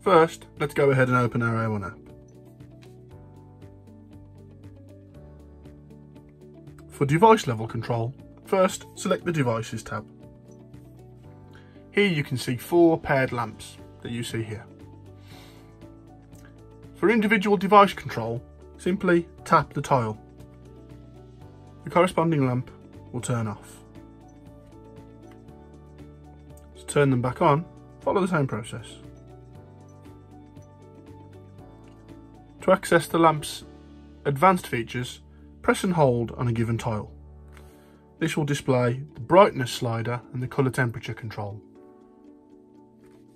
First, let's go ahead and open our AOne app. For device level control, first select the Devices tab. Here you can see 4 paired lamps that you see here. For individual device control, simply tap the tile. The corresponding lamp will turn off. To turn them back on, follow the same process. To access the lamp's advanced features, press and hold on a given tile. This will display the brightness slider and the colour temperature control.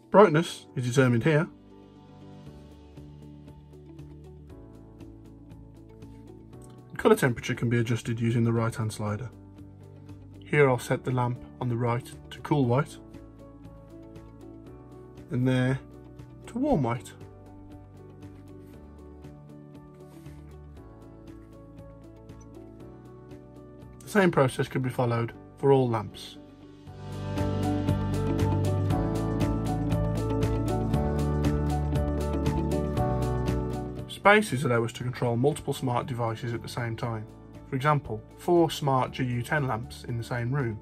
Brightness is determined here. Colour temperature can be adjusted using the right hand slider. Here I'll set the lamp on the right to cool white, and there to warm white. The same process can be followed for all lamps. Spaces allow us to control multiple smart devices at the same time. For example, 4 smart GU10 lamps in the same room.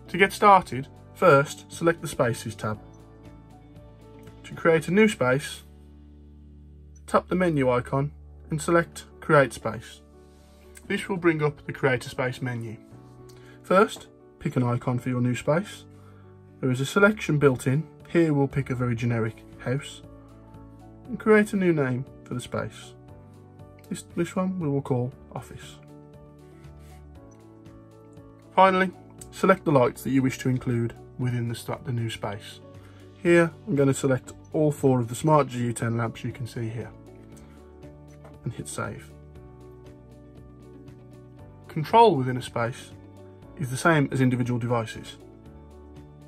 To get started, first select the Spaces tab. To create a new space, tap the menu icon and select Create Space. This will bring up the Create a Space menu. First, pick an icon for your new space. There is a selection built in. Here we'll pick a very generic house and create a new name for the space. This one we will call Office. Finally, select the lights that you wish to include within the new space. Here I'm going to select all 4 of the smart GU10 lamps you can see here and hit save. Control within a space is the same as individual devices.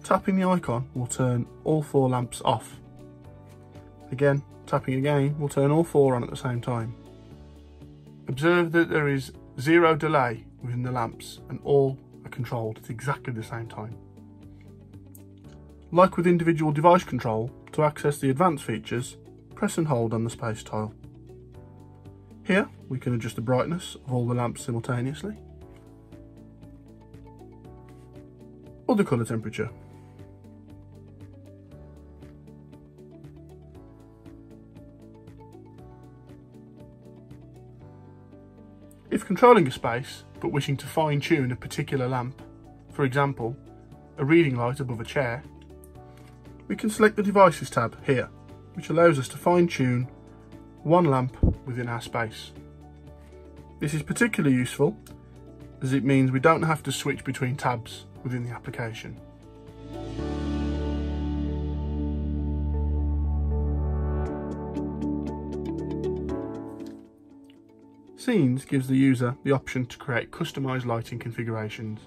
Tapping the icon will turn all 4 lamps off. Again, tapping again will turn all 4 on at the same time. Observe that there is 0 delay within the lamps and all are controlled at exactly the same time. Like with individual device control, to access the advanced features, press and hold on the space tile. Here we can adjust the brightness of all the lamps simultaneously, or the colour temperature. If controlling a space but wishing to fine-tune a particular lamp, for example a reading light above a chair, we can select the Devices tab here, which allows us to fine-tune one lamp within our space. This is particularly useful as it means we don't have to switch between tabs within the application. Scenes gives the user the option to create customised lighting configurations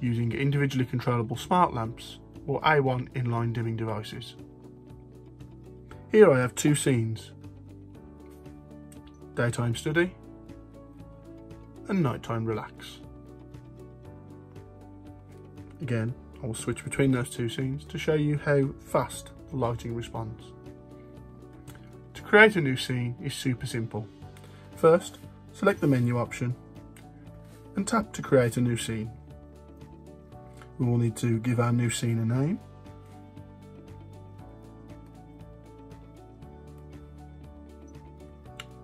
using individually controllable smart lamps or AOne inline dimming devices. Here I have 2 scenes: daytime study and nighttime relax. Again, I will switch between those 2 scenes to show you how fast the lighting responds. To create a new scene is super simple. First, select the menu option and tap to create a new scene. We will need to give our new scene a name.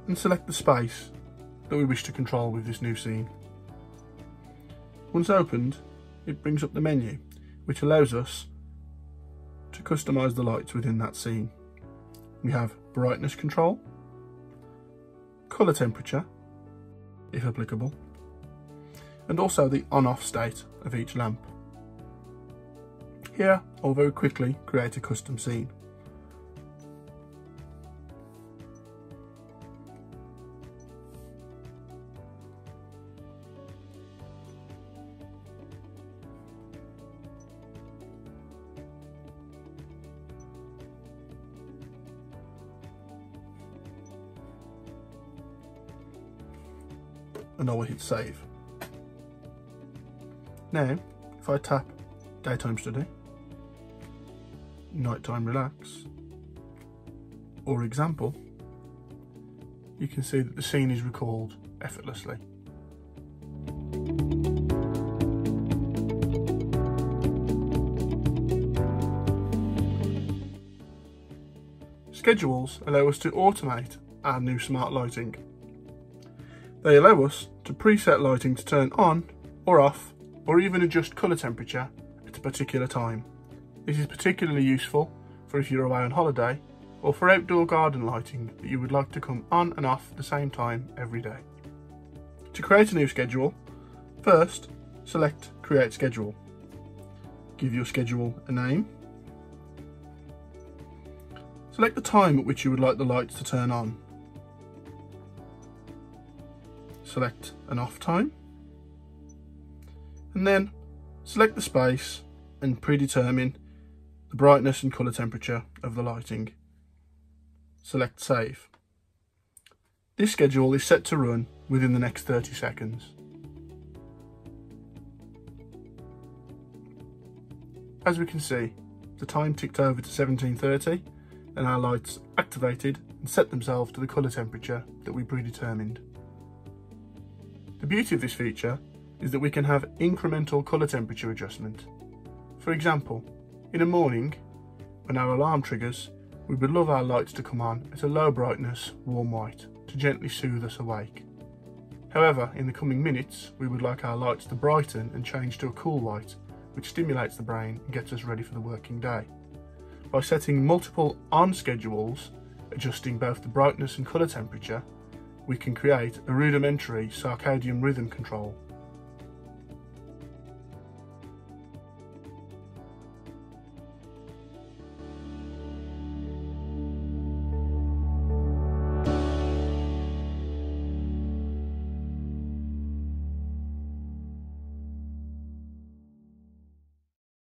And select the space that we wish to control with this new scene. Once opened, it brings up the menu, which allows us to customise the lights within that scene. We have brightness control, colour temperature, if applicable, and also the on-off state of each lamp. Here, I'll very quickly create a custom scene. And I will hit save. Now, if I tap daytime study, nighttime relax, or example, you can see that the scene is recalled effortlessly. Schedules allow us to automate our new smart lighting. They allow us to preset lighting to turn on or off, or even adjust colour temperature at a particular time. This is particularly useful for if you're away on holiday, or for outdoor garden lighting that you would like to come on and off at the same time every day. To create a new schedule, first select Create Schedule. Give your schedule a name. Select the time at which you would like the lights to turn on. Select an off time. And then select the space and predetermine the brightness and colour temperature of the lighting. Select Save. This schedule is set to run within the next 30 seconds. As we can see, the time ticked over to 17:30 and our lights activated and set themselves to the colour temperature that we predetermined. The beauty of this feature is that we can have incremental colour temperature adjustment. For example, in a morning, when our alarm triggers, we would love our lights to come on at a low brightness, warm white, to gently soothe us awake. However, in the coming minutes, we would like our lights to brighten and change to a cool white, which stimulates the brain and gets us ready for the working day. By setting multiple on schedules, adjusting both the brightness and colour temperature, we can create a rudimentary circadian rhythm control